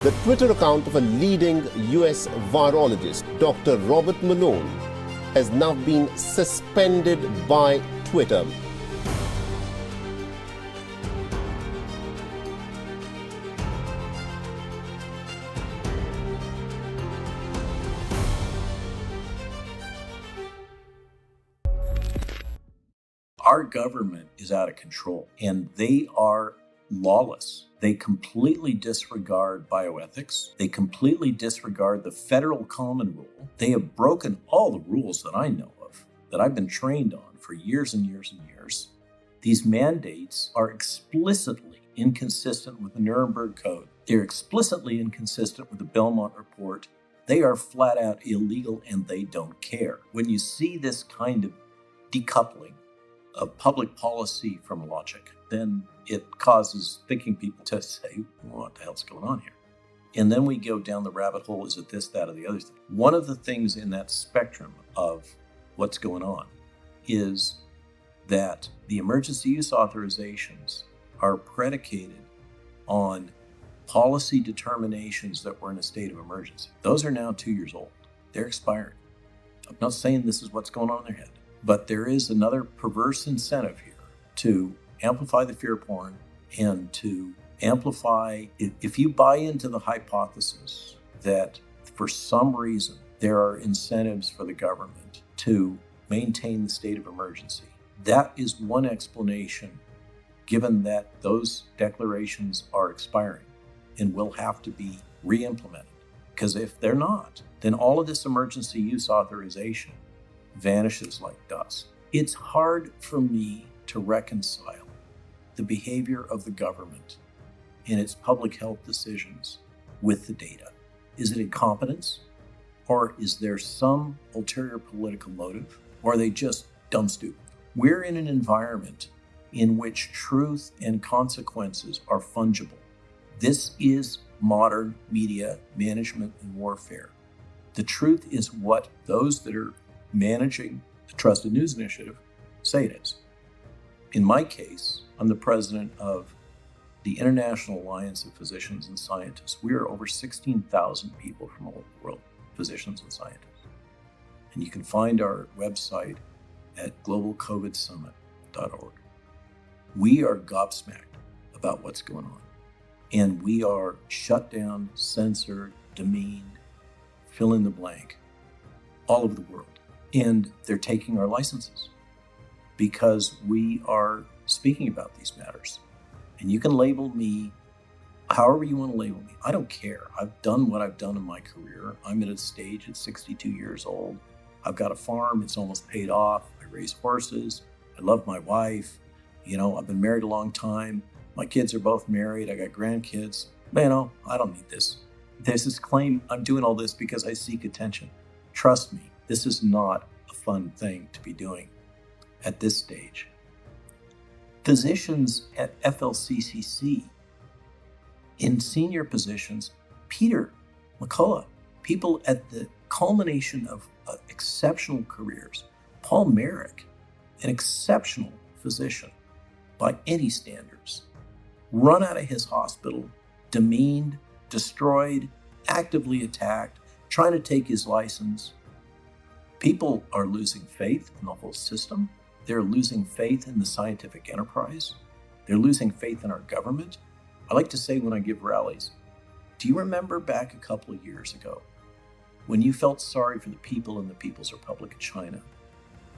The Twitter account of a leading US virologist, Dr. Robert Malone, has now been suspended by Twitter. Our government is out of control and they are lawless. They completely disregard bioethics. They completely disregard the federal common rule. They have broken all the rules that I know of, that I've been trained on for years and years and years. These mandates are explicitly inconsistent with the Nuremberg Code. They're explicitly inconsistent with the Belmont Report. They are flat out illegal and they don't care. When you see this kind of decoupling of public policy from logic, then it causes thinking people to say, what the hell's going on here? And then we go down the rabbit hole, is it this, that, or the other thing? One of the things in that spectrum of what's going on is that the emergency use authorizations are predicated on policy determinations that were in a state of emergency. Those are now 2 years old. They're expiring. I'm not saying this is what's going on in their head, but there is another perverse incentive here to amplify the fear porn and to amplify, if you buy into the hypothesis that for some reason there are incentives for the government to maintain the state of emergency, that is one explanation, given that those declarations are expiring and will have to be re-implemented. Because if they're not, then all of this emergency use authorization vanishes like dust. It's hard for me to reconcile the behavior of the government in its public health decisions with the data. Is it incompetence? Or is there some ulterior political motive? Or are they just dumb stupid? We're in an environment in which truth and consequences are fungible. This is modern media management and warfare. The truth is what those that are managing the Trusted News Initiative say it is. In my case, I'm the president of the International Alliance of Physicians and Scientists. We are over 16,000 people from all over the world, physicians and scientists. And you can find our website at globalcovidsummit.org. We are gobsmacked about what's going on. And we are shut down, censored, demeaned, fill in the blank, all over the world. And they're taking our licenses because we are speaking about these matters. And you can label me however you want to label me. I don't care. I've done what I've done in my career. I'm at a stage at 62 years old. I've got a farm. It's almost paid off. I raise horses. I love my wife. I've been married a long time. My kids are both married. I got grandkids. But, I don't need this. There's this claim I'm doing all this because I seek attention. Trust me, this is not a fun thing to be doing at this stage. Physicians at FLCCC in senior positions, Peter McCullough, people at the culmination of exceptional careers, Paul Merrick, an exceptional physician by any standards, run out of his hospital, demeaned, destroyed, actively attacked, trying to take his license. People are losing faith in the whole system. They're losing faith in the scientific enterprise. They're losing faith in our government. I like to say when I give rallies, do you remember back a couple of years ago when you felt sorry for the people in the People's Republic of China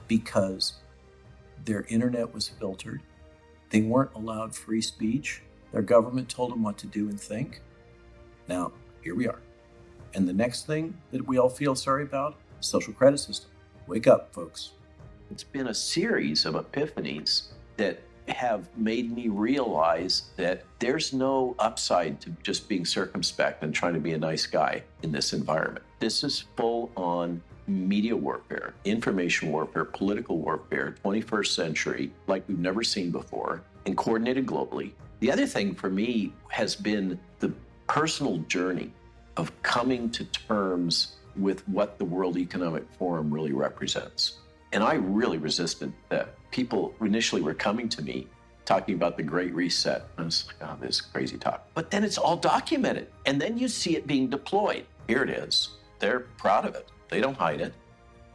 because their internet was filtered? They weren't allowed free speech. Their government told them what to do and think. Now, here we are. And the next thing that we all feel sorry about, social credit system. Wake up, folks. It's been a series of epiphanies that have made me realize that there's no upside to just being circumspect and trying to be a nice guy in this environment. This is full on media warfare, information warfare, political warfare, 21st century, like we've never seen before, and coordinated globally. The other thing for me has been the personal journey of coming to terms with what the World Economic Forum really represents. And I really resisted that. People initially were coming to me talking about the Great Reset. I was like, oh, this is crazy talk. But then it's all documented. And then you see it being deployed. Here it is. They're proud of it. They don't hide it.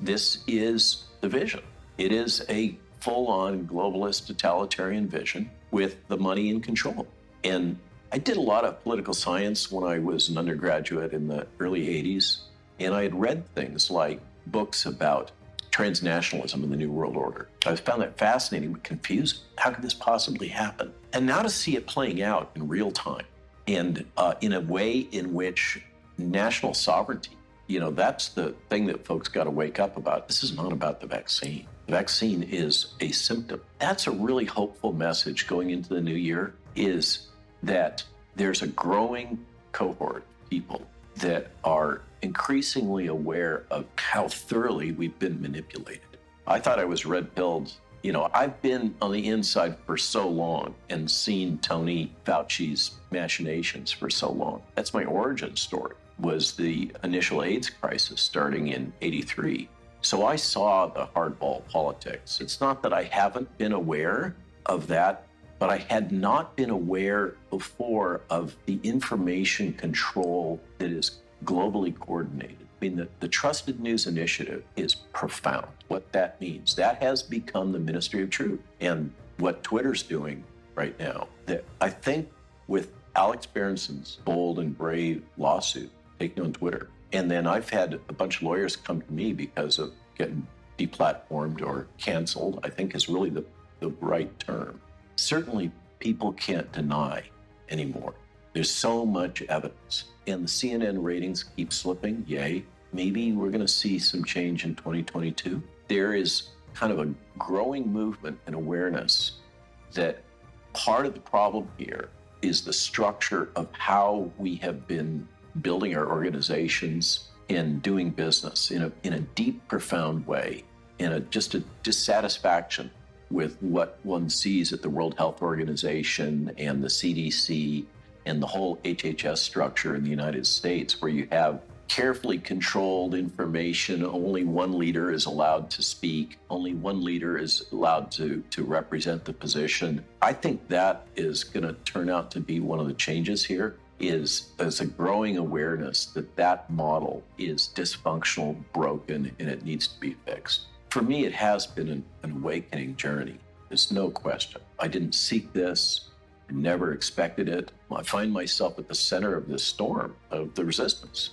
This is the vision. It is a full-on globalist totalitarian vision with the money in control. And I did a lot of political science when I was an undergraduate in the early 80s. And I had read things like books about transnationalism in the New World Order. I found that fascinating but confusing. How could this possibly happen? And now to see it playing out in real time and in a way in which national sovereignty, that's the thing that folks got to wake up about. This is not about the vaccine. The vaccine is a symptom. That's a really hopeful message going into the new year, is that there's a growing cohort of people that are increasingly aware of how thoroughly we've been manipulated. I thought I was red-pilled. I've been on the inside for so long and seen Tony Fauci's machinations for so long. That's my origin story, was the initial AIDS crisis starting in '83. So I saw the hardball politics. It's not that I haven't been aware of that, but I had not been aware before of the information control that is globally coordinated. I mean, the Trusted News Initiative is profound. What that means, that has become the Ministry of Truth. And what Twitter's doing right now, that I think with Alex Berenson's bold and brave lawsuit taken on Twitter, and then I've had a bunch of lawyers come to me because of getting deplatformed or canceled, I think is really the right term. Certainly, people can't deny anymore. There's so much evidence. And the CNN ratings keep slipping. Yay. Maybe we're going to see some change in 2022. There is kind of a growing movement and awareness that part of the problem here is the structure of how we have been building our organizations and doing business in a deep, profound way, and just a dissatisfaction with what one sees at the World Health Organization and the CDC and the whole HHS structure in the United States, where you have carefully controlled information. Only one leader is allowed to speak. Only one leader is allowed to represent the position. I think that is going to turn out to be one of the changes here, is there's a growing awareness that that model is dysfunctional, broken, and it needs to be fixed. For me, it has been an awakening journey. There's no question. I didn't seek this. I never expected it. I find myself at the center of this storm of the resistance.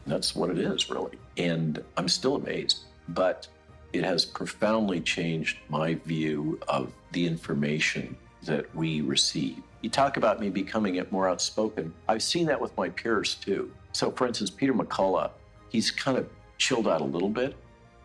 That's what it is, really. And I'm still amazed, but it has profoundly changed my view of the information that we receive. You talk about me becoming more outspoken. I've seen that with my peers too. So for instance, Peter McCullough, he's kind of chilled out a little bit,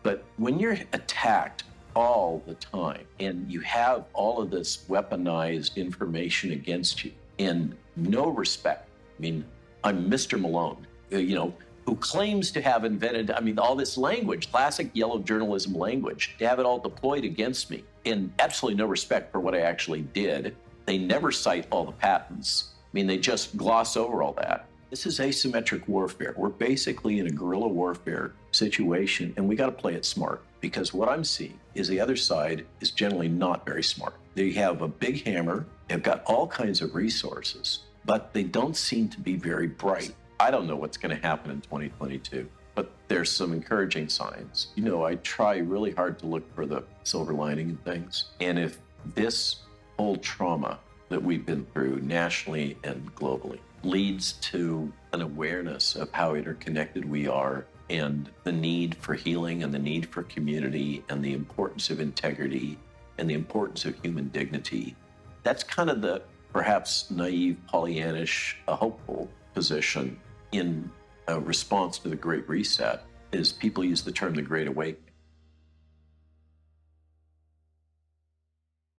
but when you're attacked all the time and you have all of this weaponized information against you and no respect, I mean, I'm Mr. Malone, who claims to have invented, all this language, classic yellow journalism language, to have it all deployed against me, and absolutely no respect for what I actually did. They never cite all the patents. They just gloss over all that. This is asymmetric warfare. We're basically in a guerrilla warfare situation, and we got to play it smart, because what I'm seeing is the other side is generally not very smart. They have a big hammer, they've got all kinds of resources, but they don't seem to be very bright. I don't know what's going to happen in 2022, but there's some encouraging signs. I try really hard to look for the silver lining in things. And if this whole trauma that we've been through nationally and globally leads to an awareness of how interconnected we are and the need for healing and the need for community and the importance of integrity and the importance of human dignity, that's kind of the perhaps naive, Pollyannish, hopeful position in a response to the Great Reset, is people use the term the Great Awakening.